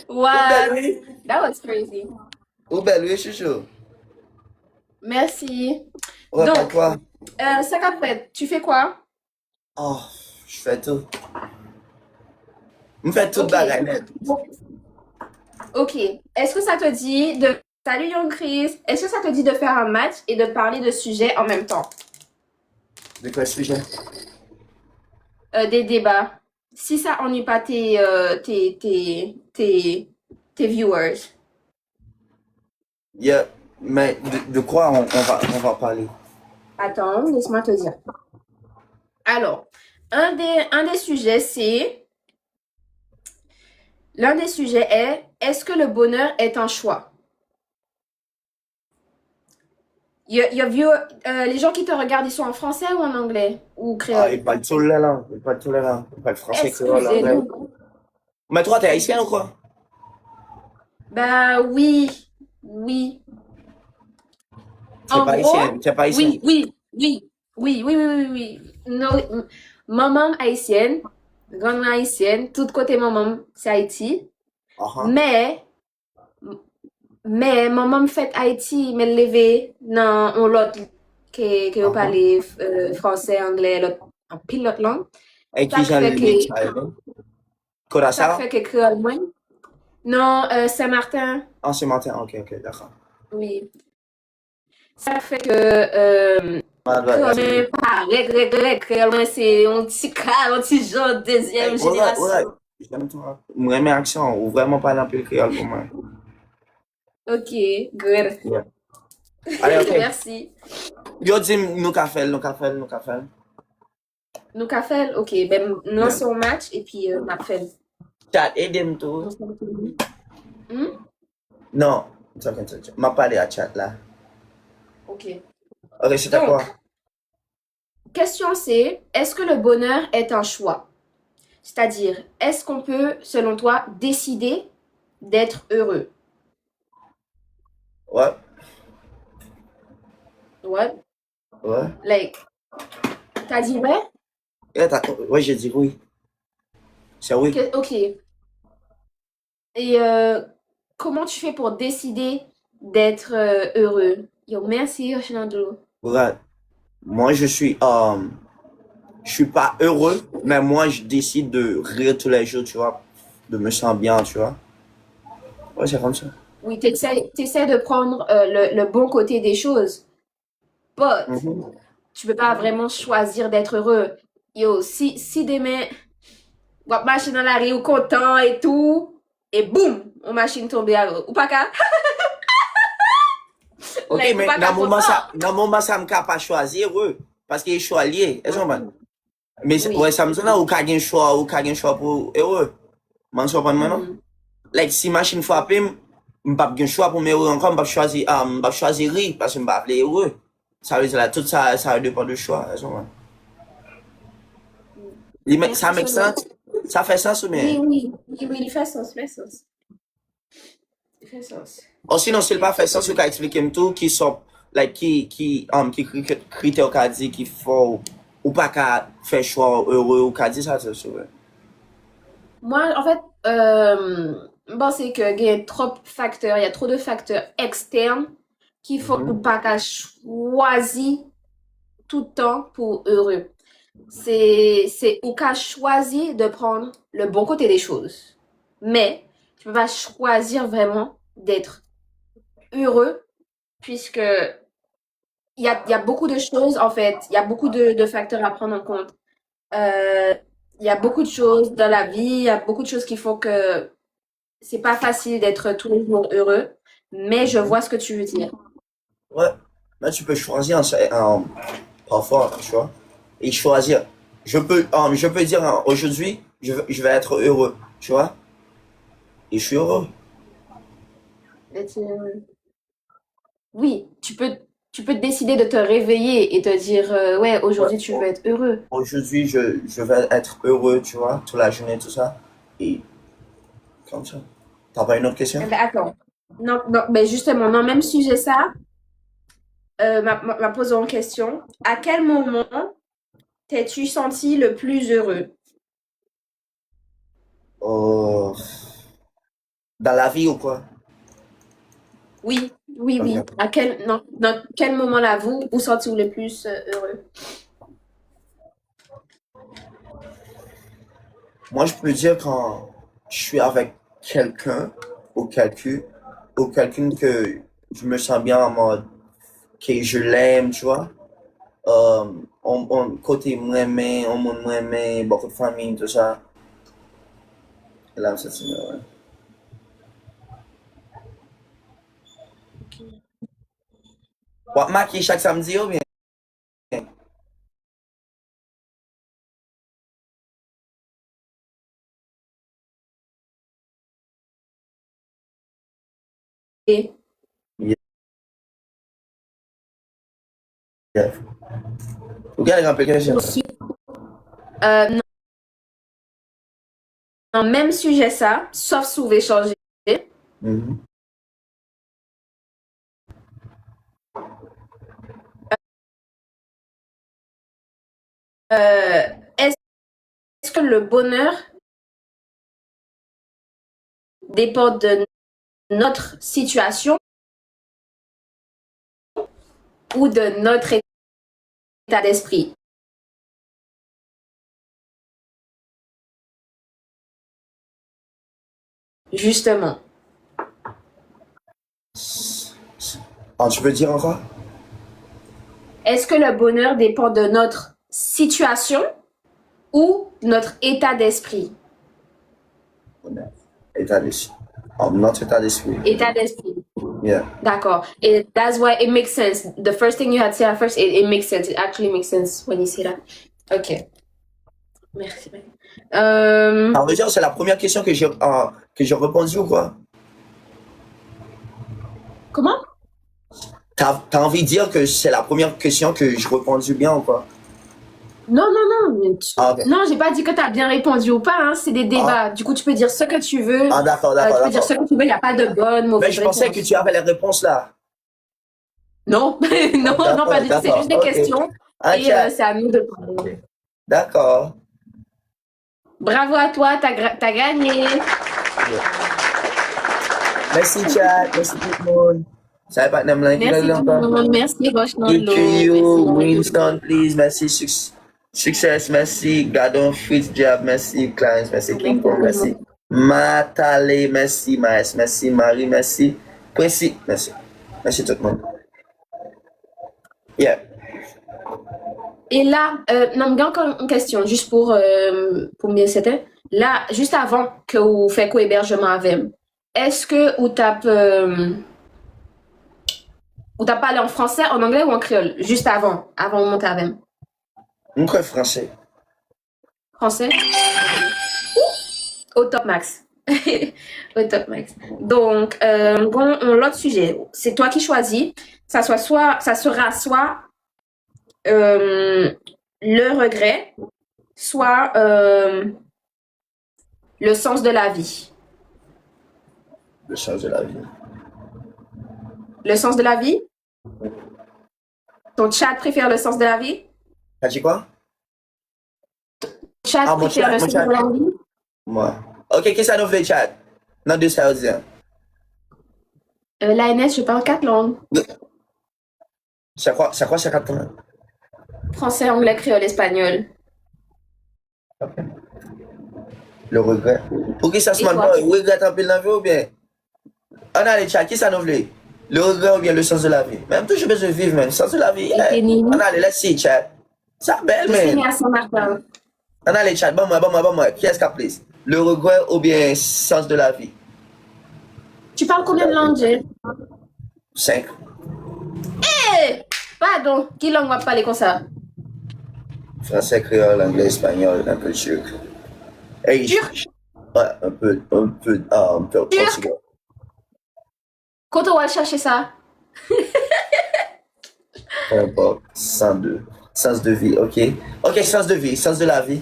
Ou belle, What? oui. That was crazy. Ou belle, oui, chouchou. Merci. Ouais, pas Donc, quoi. sac après, tu fais quoi? Oh, je fais tout. Je fais tout Ok. bagaille net. Bon, ok. Est-ce que ça te dit de... Salut Young Chris. Est-ce que ça te dit de faire un match et de parler de sujets en même temps? De quoi sujet? Des débats. Si ça ennuie pas tes viewers. Yeah. Mais de quoi on va parler? Attends, laisse-moi te dire. Alors, un des sujets, c'est... L'un des sujets est, est-ce que le bonheur est un choix? Les gens qui te regardent, ils sont en français ou en anglais? Ou Ah, créole? il parle tout le langue. Il parle tout le langue. Il parle français, créole, anglais. Excusez-nous. Mais toi, t'es haïtien ou quoi? Bah oui, oui. T'es En pas gros, haïtien. T'es pas haïtien. oui, oui, oui, oui, oui, oui, oui, oui. Non, maman haïtienne, grande haïtienne, tout côté maman, c'est Haïti. Ah, ah. Mais, mais maman me fait Haïti, mais levé dans on l'autre que vous Ah, ah. parlez français, anglais, l'autre, en pile l'autre langue. Et qui Ça j'en fait le que, mix, ça, hein? ça Curaçao? fait que créole moins. Non, Saint-Martin, Ah, c'est matin. Ok, ok, d'accord. oui. Ça fait que Ah, bah, créole c'est- moins, pas créole moins, c'est un petit cas, un petit genre Hey, deuxième ouais, ouais. génération. J'aime toi. Moi, mes accent, ou vraiment parler un peu le créole pour moi. Ok, good. Yeah. Allez, ok. Merci. Yo, dis nous qu'a fait, nous qu'a fait, nous qu'a fait. Nous qu'a fait, ok, ben nous Yeah. lançons un match et puis on a fait. Chat, aide-moi tout. Hmm? Non, t'inquiète, m'a parlé à chat là. Ok. Ok, c'était quoi? Donc, question c'est, est-ce que le bonheur est un choix? C'est-à-dire, est-ce qu'on peut, selon toi, décider d'être heureux? Ouais, What? ouais. Like, t'as dit ouais? Ouais, j'ai dit oui. C'est oui. Ok. Et comment tu fais pour décider d'être heureux? Yo, merci, Oshinando. Ouais. Moi, je suis pas heureux, mais moi, je décide de rire tous les jours, tu vois, de me sentir bien, tu vois. Ouais, c'est comme ça. Oui, t'essaies de prendre le bon côté des choses, but Mhm. tu peux pas vraiment choisir d'être heureux. Yo, si demain, on va marcher dans la rue ou content et tout, et boum, on machine tombe à l'eau. Ou pas qu'à? Ok, Like, ou mais pas qu'à content. dans mon moment, ça me pas choisir heureux, parce qu'il est choix lié. Est-ce que mais ouais, Oui. ça me dit là, ou qu'a un choix pour heureux. M'en comprends maintenant? Mhm. Like, si machine frappe, m'pas gen choix pour m'heureux encore, m'pas choisir rire, parce que m'pas appelé heureux. Ça veut dire là, tout ça, ça dépend du choix. Est-ce que ça Merci, make Sono. sense? Ça fait sens ou bien? Oui, oui, oui, oui, il fait sens, il fait sens. Il fait sens. Ou sinon, Ok. s'il pas fait sens, vous pouvez expliquer tout, qui sont, like, qui critère qu'a dit qu'il faut, ou pas qu'à faire choix heureux, ou qu'a dit ça, c'est sûr. Moi, en fait, bon, c'est que il y a trop de facteurs, il y a trop de facteurs externes qu'il faut ou Mhm. pas qu'à choisir tout le temps pour heureux. C'est ou qu'à choisir de prendre le bon côté des choses. Mais tu peux pas choisir vraiment d'être heureux puisque il y a beaucoup de choses, en fait, il y a beaucoup de facteurs à prendre en compte. Euh, il y a beaucoup de choses dans la vie, il y a beaucoup de choses qui font que c'est pas facile d'être tous les jours heureux, mais je Mhm. vois ce que tu veux dire. Ouais. Là, tu peux choisir parfois, tu vois, et choisir. Je peux dire aujourd'hui, je vais être heureux, tu vois, et je suis heureux. Oui, tu peux décider de te réveiller et te dire, ouais, Ouais. aujourd'hui tu veux être heureux. Aujourd'hui, je vais être heureux, tu vois, toute la journée, tout ça, et comme ça. T'as pas une autre question? Eh ben, attends. Non, non, mais justement, dans le même sujet, ça, m'a posé en question. À quel moment t'es-tu senti le plus heureux? Oh. Dans la vie ou quoi? Oui, oui, oui. Ok. Dans quel moment là vous sentez-vous le plus heureux? Moi, je peux dire quand je suis avec quelqu'un ou quelqu'un que je me sens bien en mode que je l'aime, tu vois. Côté moi-même, on moi-même, beaucoup de famille, tout ça. Et là, c'est ouais. What maquille chaque samedi ou bien? Et Yeah. Regarde, un peu question. aussi, non, non, même sujet ça, sauf si vous voulez changer. Mhm. Euh, est-ce que le bonheur dépend de notre situation ou de notre état d'esprit? Justement. Ah, tu veux dire encore? Est-ce que le bonheur dépend de notre situation ou notre état d'esprit? Honnête. État d'esprit. Notre état d'esprit. État d'esprit. Yeah. D'accord. And that's why it makes sense. The first thing you had said at first, it makes sense. It actually makes sense when you say that. Ok. Merci. Ça veut dire que c'est la première question que j'ai répondu ou quoi? Comment? T'as envie de dire que c'est la première question que je répondu bien ou quoi? Non, non, non. Ah, ok. Non, j'ai pas dit que tu as bien répondu ou pas. Hein. C'est des débats. Ah, Du coup, tu peux dire ce que tu veux. ah d'accord, Tu peux dire d'accord. ce que tu veux. Il n'y a pas de bonne, Mais mauvaise je pensais que réponse. tu avais les réponses là. Non, non, Ah, non, pas d'accord, du tout. C'est d'accord. juste des Ok. questions. Ok. Et c'est à nous de parler. D'accord. Bravo à toi, t'as gagné. Merci, chat. Merci tout le monde. Saya Pak Nam lagi Merci tout le encore. monde. Merci Roche EQ, Nolo. Merci. Winston, please. Merci. Success, merci. Gardon Fitzgerald, merci. Clarence, merci. King Merci Kong, tout le merci. monde. Matale, merci. Maes, merci. Marie, merci. Précis, merci. Merci tout le monde. Yeah. Et là, non, mais encore une question, juste pour mieux c'était. Là, juste avant que vous faites co-hébergement avec, est-ce que ou t'as parlé en français, en anglais ou en créole? Juste avant de monter avec. Mon frère français. Français? Au top max. Au top max. Donc, bon, l'autre sujet, c'est toi qui choisis. Ça sera soit euh, le regret, soit le sens de la vie. Le sens de la vie. Le sens de la vie? Ton chat préfère le sens de la vie? T'as dit quoi? Chat Ah, mon préfère chat, le mon sens chat. de la vie? Moi. Ok, qu'est-ce que ça nous fait, chat? Non, deux Saoudiens. L'ANS, je parle 4 langues. C'est quoi, c'est 80? Français, anglais, créole, espagnol. Le regret. Pour qui ça se Et demande toi? pas? Le regret en pile dans la vie ou bien? On a les chats, qui ça nous fait? Le regret ou bien le sens de la vie? Même toujours besoin de vivre, man. Le sens de la vie. Et t'es né où? On a les, let's see, chat. Ça belle, Je suis née man. à Saint-Martin. On a les chats. Bon, moi. Qui est-ce qui a plus? Le regret ou bien sens de la vie? Tu parles combien de langues, Jay? 5. Hey! Pardon, qui langue va parler comme ça? Français, créole, anglais, espagnol, un peu turc. Hey, Turc? ouais, un peu portugais. Quand on va chercher ça? Peu importe. Sens de vie, ok. Ok, sens de vie, sens de la vie.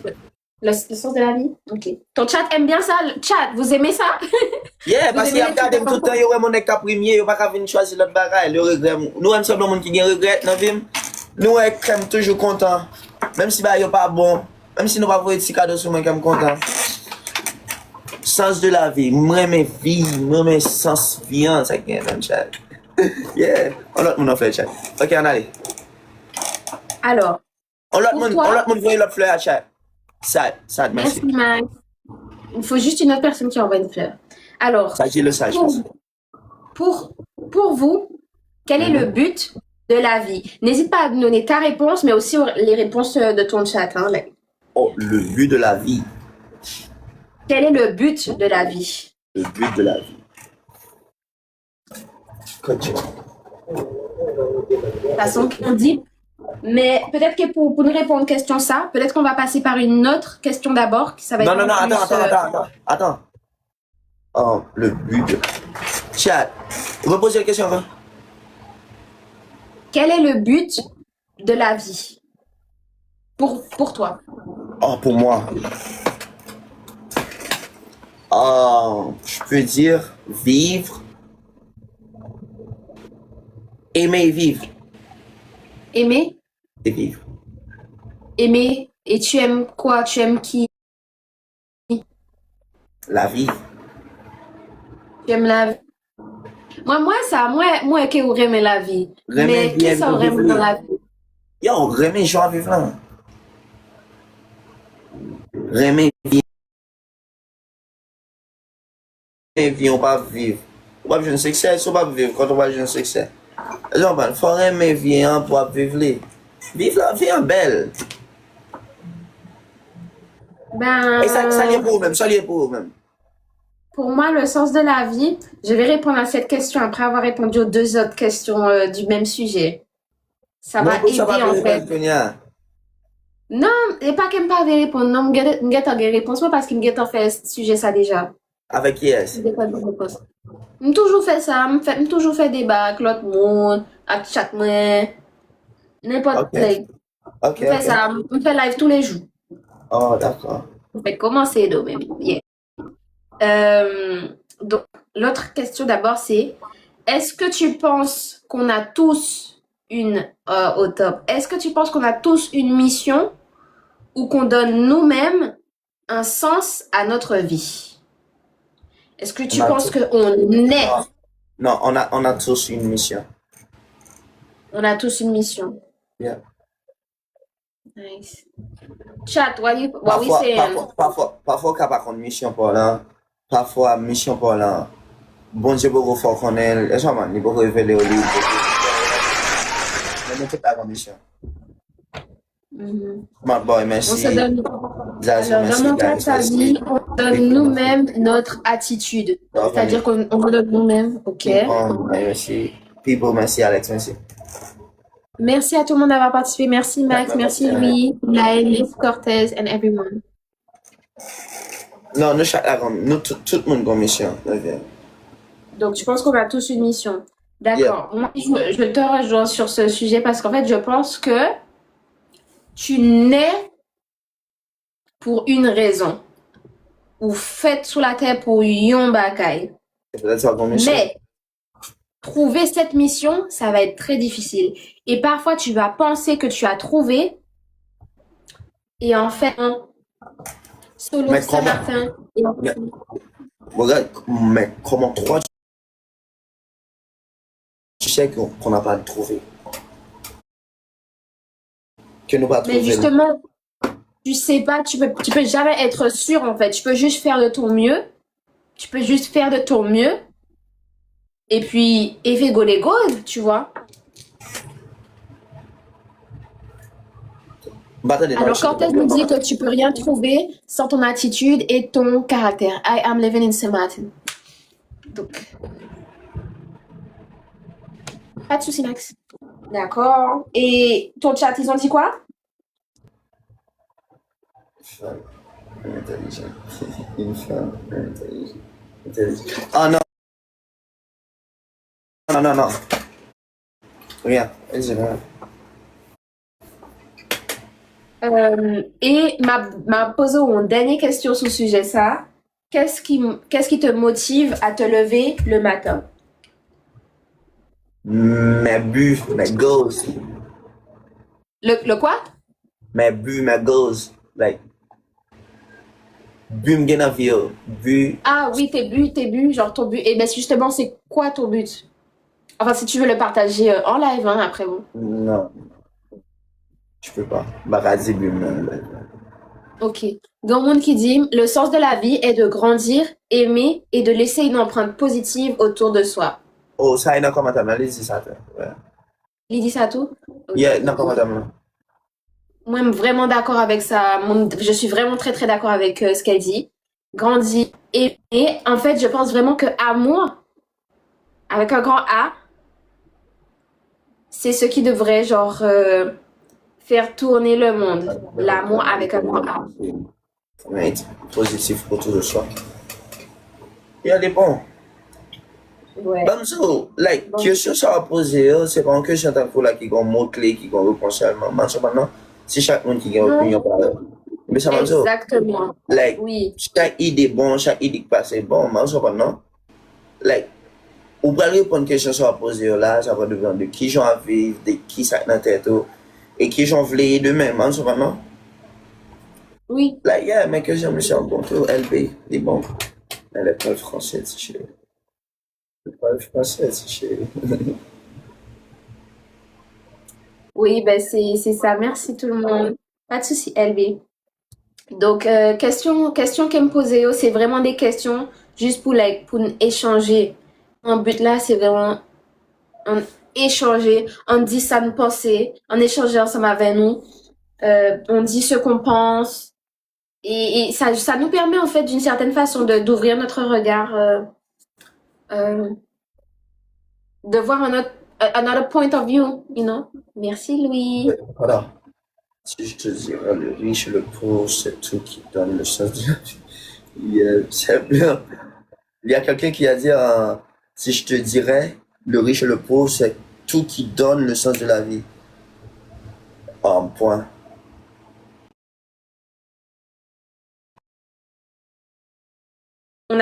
Le sens de la vie? Ok. Ton chat aime bien ça? Le chat, vous aimez ça? Yeah, Vous parce qu'il y aimez a les regardé trucs tout le temps, il y a mon nez premier, il n'y a pas venir choisir l'autre bagaille, le regret. Nous, même simplement, monde qui a regret, dans la vie, nous, sommes toujours contents. Même si bah, il n'est pas bon, même si nous ne pas voir de cadeau sur moi, nous sommes contents. Sens de la vie. Moi, mes vie, moi, mes sens viande, ça qui est dans le chat. Yeah. On l'autre monde en fait le chat. Ok, on allait. Alors, On l'autre pour monde toi, voit l'autre fleur à chat. Sad, merci. merci Max. Il faut juste une autre personne qui envoie une fleur. Alors, Ça, j'ai le sage, je pense. pour vous, quel est le but de la vie? N'hésite pas à donner ta réponse, mais aussi les réponses de ton chat. Hein. Oh, le but de la vie. Quel est le but de la vie? Le but de la vie. Coach. De toute façon, on dit. Mais peut-être que pour nous répondre à question ça, peut-être qu'on va passer par une autre question d'abord. Ça va être Non, plus, attends. Oh, le but de... Chat, reposez la question avant. Quel est le but de la vie pour toi? Oh, pour moi. Je peux dire vivre. Aimer vivre. Aimer? Et vivre. Aimer. Et tu aimes quoi? Tu aimes qui? La vie. Tu aimes la vie? Moi, qui aurait aimé la vie. Remets Mais bien qui ça aurait aimé vivre. dans la vie? Yo, remets joie vivre là. Remets vie. Vie, on va vivre. On va vivre un succès, on va vivre quand on va vivre un succès. Alors, il faut aimer vie pour vivre les. Vive la vie en belle. Ben, Et ça lié pour vous-même, ça lié pour vous-même. pour moi, le sens de la vie, je vais répondre à cette question après avoir répondu aux deux autres questions du même sujet. Ça va aider en fait. Non, et pas qu'elle me parle de répondre. Non, je vais réponse moi parce qu'il me fait ce sujet ça déjà. Avec qui est-ce? Je toujours fait ça, je toujours fait débat avec l'autre monde, avec chaque mois, n'importe Ok. like. Ok, Je fais ça, je fais live tous les jours. Oh, d'accord. Je vais commencer de même. Yeah. Donc, l'autre question d'abord, c'est est-ce que tu penses qu'on a tous au top, est-ce que tu penses qu'on a tous une mission ou qu'on donne nous-mêmes un sens à notre vie? Est-ce que tu penses qu'on est? Non, on a tous une mission. On a tous une mission. Yeah. Nice. Chat, what we saying? Parfois, quand par contre, mission pour là, parfois, mission pour là, bon Dieu, beaucoup fort qu'on est, et ça, man, il peut révéler au livre. Mais c'est pas la mission. Bon, merci. On se donne. Zazie, Alors, merci, dans mon guys. cas, ça dit, on donne nous-mêmes notre attitude. C'est-à-dire qu'on donne nous-mêmes. OK. Merci. People, merci, Alex, merci. Merci à tout le monde d'avoir participé. Merci Max, merci Louis, Laël, Cortez, and everyone. Non, nous, tout le monde a une mission. Donc, je pense qu'on a tous une mission. D'accord. Moi, je te rejoins sur ce sujet parce qu'en fait, je pense que tu nais pour une raison ou fait sous la terre pour yon bagay. Mais trouver cette mission, ça va être très difficile. Et parfois, tu vas penser que tu as trouvé et en fait, selon Saint-Martin. Regarde, mais comment toi tu sais qu'on n'a pas trouvé? Que nous pas trouvé. Mais justement, tu sais pas, tu peux jamais être sûr en fait. Tu peux juste faire de ton mieux. Tu peux juste faire de ton mieux. Et puis, effet goal, tu vois. Alors, Cortez nous dit que tu peux rien trouver sans ton attitude et ton caractère. I am living in Saint-Martin. Donc, pas de soucis, Max. D'accord. Et ton chat, ils ont dit quoi? Intelligent. Une femme intelligente. Ah non. Non. Rien. Et m'a posé une dernière question sur le sujet ça. Qu'est-ce qui te motive à te lever le matin? Mes buts, mes goals. Le quoi? Mes buts, mes goals. Like, but me gen envie, yo. But, Ah oui, tes buts, genre ton but. Et ben justement, c'est quoi ton but? Enfin, si tu veux le partager en live, hein, après bon. non, je peux pas. Bah, vas-y, but, Ok. Grand monde qui dit, le sens de la vie est de grandir, aimer et de laisser une empreinte positive autour de soi. oh, ça, il y a comment t'as mal, c'est ça, toi. Ouais. Il dit ça tout? Il y Ok. a, non, comment t'as mal. Moi, je suis vraiment d'accord avec ça. Je suis vraiment très très d'accord avec ce qu'elle dit. Grandir, aimer. En fait, je pense vraiment que amour, avec un grand A, c'est ce qui devrait genre faire tourner le monde. L'amour avec un grand A. Ouais, positif autour de soi. Il y a des bons. Ouais. Banzo, like, Bon. question ça va poser, c'est pas une question tant que là qui ont mot-clé, qui ont réponse seulement. Banzo, maintenant, c'est chaque monde qui a une Non. opinion par eux. Mais ça, banzo, Exactement. like, Oui. chaque idée bon, chaque idée qui passe bon, banzo, maintenant, like, ou pas répondre à une question ça va poser là, ça va devenir de qui j'en vivre, de qui ça dans la tête, et qui j'en voulais demain, banzo, maintenant. Oui. Like, yeah, mais que j'aime le faire bon, tout, LB, des bons. Elle est pas française, c'est chérie. Elle est pas française, c'est chérie. Oui, ben c'est ça. Merci tout le monde. Pas de souci, LB. Donc, question qu'elle me posait, oh, c'est vraiment des questions juste pour échanger. Mon but là, c'est vraiment en échanger, on dit ça nous penser, en échanger ensemble avec nous, on dit ce qu'on pense, et ça nous permet en fait d'une certaine façon d'ouvrir notre regard, euh, de voir another point of view, you know. Merci Louis. Voilà. Si je te dirais le riche, le pauvre, c'est tout qui donne le sens de la vie. C'est bien. Il y a quelqu'un qui a dit, si je te dirais le riche et le pauvre, c'est tout qui donne le sens de la vie. Point. On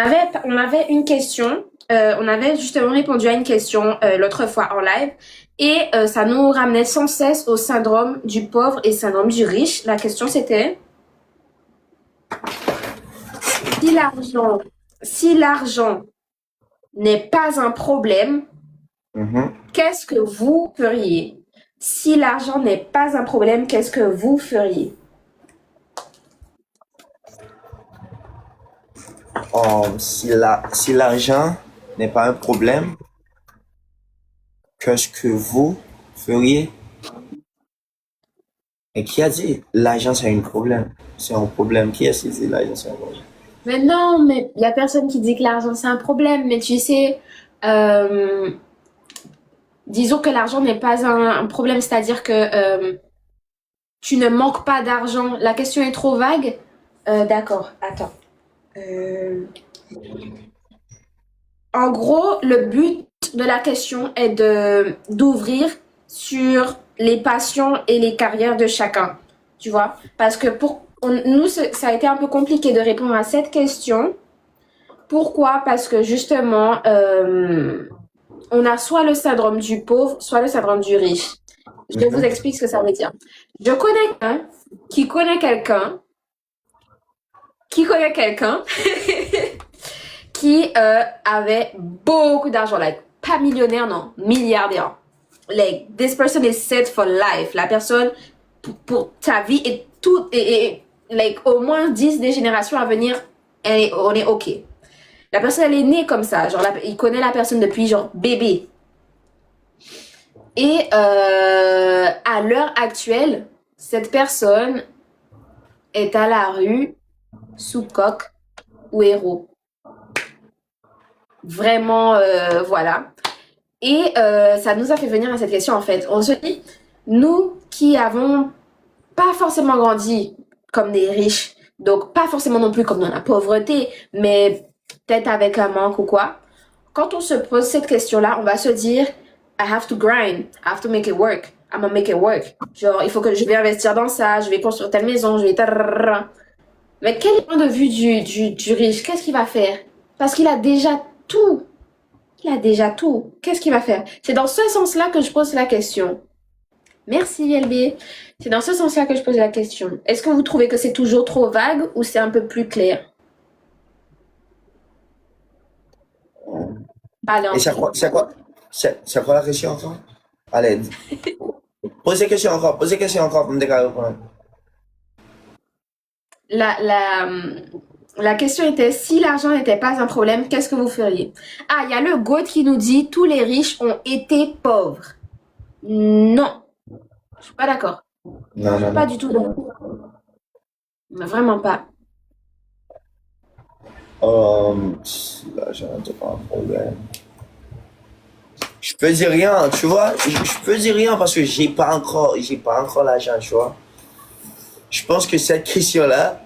avait une question, on avait justement répondu à une question l'autre fois en live, et ça nous ramenait sans cesse au syndrome du pauvre et syndrome du riche. La question c'était si l'argent, si l'argent n'est pas un problème, Mhm. qu'est-ce que vous feriez? Si l'argent n'est pas un problème, qu'est-ce que vous feriez? Si l'argent n'est pas un problème, qu'est-ce que vous feriez? Et qui a dit l'argent c'est un problème? C'est un problème. Qui est-ce qui dit l'argent c'est un problème? Mais non, mais il y a personne qui dit que l'argent c'est un problème. Mais tu sais, euh, disons que l'argent n'est pas un problème, c'est-à-dire que tu ne manques pas d'argent. La question est trop vague. D'accord, attends. Euh, En gros, le but de la question est de d'ouvrir sur les passions et les carrières de chacun. Tu vois? Parce que nous, ça a été un peu compliqué de répondre à cette question. Pourquoi? Parce que justement, on a soit le syndrome du pauvre, soit le syndrome du riche. Je vous Mhm. explique ce que ça veut dire. Je connais quelqu'un qui connaît quelqu'un qui connaît quelqu'un qui avait beaucoup d'argent, like pas millionnaire, non, milliardaire. Like this person is set for life. La personne pour ta vie et tout et like au moins 10 des générations à venir, on est ok. La personne elle est née comme ça, genre il connaît la personne depuis genre bébé. Et à l'heure actuelle, cette personne est à la rue sous coque ou héros. Vraiment, voilà. Et ça nous a fait venir à cette question en fait. On se dit, nous qui avons pas forcément grandi comme des riches, donc pas forcément non plus comme dans la pauvreté, mais peut-être avec un manque ou quoi. Quand on se pose cette question-là, on va se dire, I have to grind, I have to make it work, I'm gonna make it work. Genre, il faut que je vais investir dans ça, je vais construire telle maison, je vais... Mais quel est le point de vue du riche? Qu'est-ce qu'il va faire? Parce qu'il a déjà tout. Il a déjà tout. Qu'est-ce qu'il va faire? C'est dans ce sens-là que je pose la question. Merci LB. C'est dans ce sens-là que je pose la question. Est-ce que vous trouvez que c'est toujours trop vague ou c'est un peu plus clair? Parler en Et privé. c'est quoi la question encore? Allez, posez question encore pour me déclarer. La, la question était, si l'argent n'était pas un problème, qu'est-ce que vous feriez? Ah, il y a le GOAT qui nous dit, tous les riches ont été pauvres. Non, je suis pas d'accord. Non, non, Pas non. du tout d'accord. Vraiment pas. L'argent n'est pas un problème. Je peux dire rien, tu vois. Je peux dire rien parce que j'ai pas encore l'argent, tu vois. Je pense que cette question-là,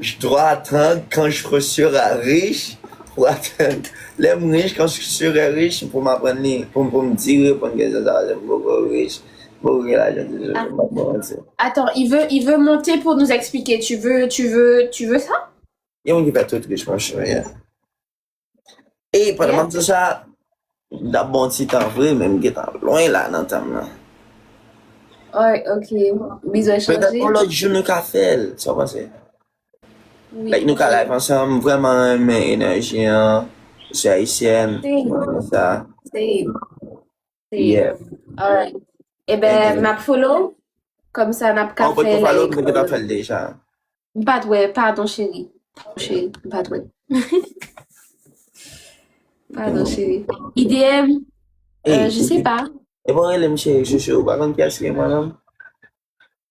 je dois attendre quand je serai riche pour attendre les riches quand je serai riche pour m'apprendre, pour me dire, répondre que c'est beaucoup riche. Beaucoup l'argent, je vais Ah. pas mentir. Attends, il veut monter pour nous expliquer. Tu veux ça? Il y a un qui fait tout riche, moi, je sais. Et pendant Yeah? tout ça, d'abord, si t'en vrai, même qui est loin là, dans ta main. Ouais, ok. Bisous Peut-être échangés. pour l'autre jour, nous qu'a fait, ça va passer. Oui, Like, nous ok. qu'a live ensemble, vraiment, mais énergie, hein. C'est haïtienne, Same, ça. same, same. Yeah. Alright. Eh ben, Et, m'a follow. Comme ça, n'a on pas peut te fait, follow, like, mais que t'as fait déjà. pas de ouais, pardon, chérie. Pardon, chérie. Pas de ouais. Pardon, chérie. IDM, Et, je sais pas. et bon, elle aime chez Chouchou, par contre, qu'est-ce que madame?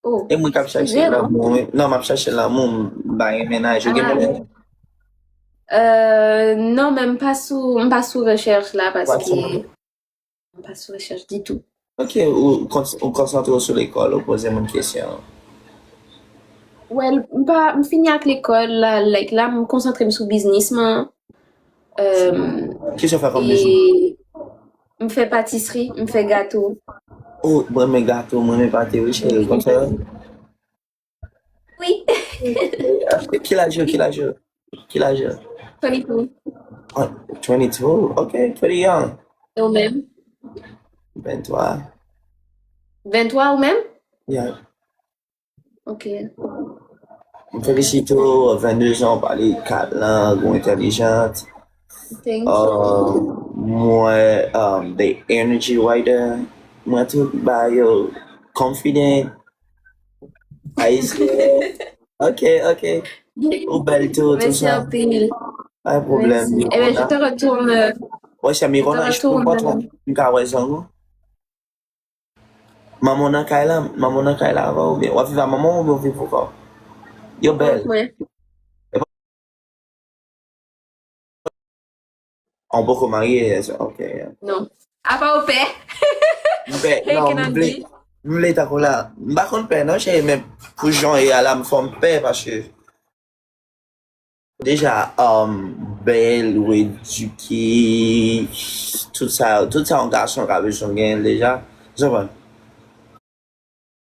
Oh, Et moi, cap c'est chercher vrai, non? l'amour, non, m'a cherché l'amour, bah, un ménage, ok, Ah, mon non, pas sous recherche là, parce que, WhatsApp. pas sous recherche du tout. Ok, ou concentre sur l'école, ou poser une question. Well, pas, fini avec l'école, là, like, là, me concentrer sur business, man. Euh, Qu'est-ce que ça fait comme business? et me fait pâtisserie, me fait gâteau. Oh, moi, mes gâteaux, moi, mes pâtés, oui, chérie, comme ça. Oui, Qui l'a joué, qui l'a joué? Qui l'a joué? pas du tout. Oh, 22, ok, pretty young. Et au même. 23, 23 ou même? yeah. Ok. Me félicite, 22 ans, parler 4 langues, ou intelligente. Thank you. Moi, the energy writer. Moi, tout, bah, yo, confident. Haïtien. Ok, ok. Ou belle tout Merci un ça. peu. Pas de problème, Merci. Eh bien, Mirona. Ouais, c'est je te Mirona, je peux retourne, pas toi. M'ka zango. Maman nan kay la avant ou bien? Ou vive à maman ou bien vive pour Yo belle. ouais. On peut se marier, ok. Non. À part au père. Mbe, Hey, non, can I be? mble ta kola. Mba kon pe, non, chérie, mais pour Jean et à la me font paix parce que déjà, belle ou éduquée, tout ça, un garçon qui a besoin de déjà. Je vois.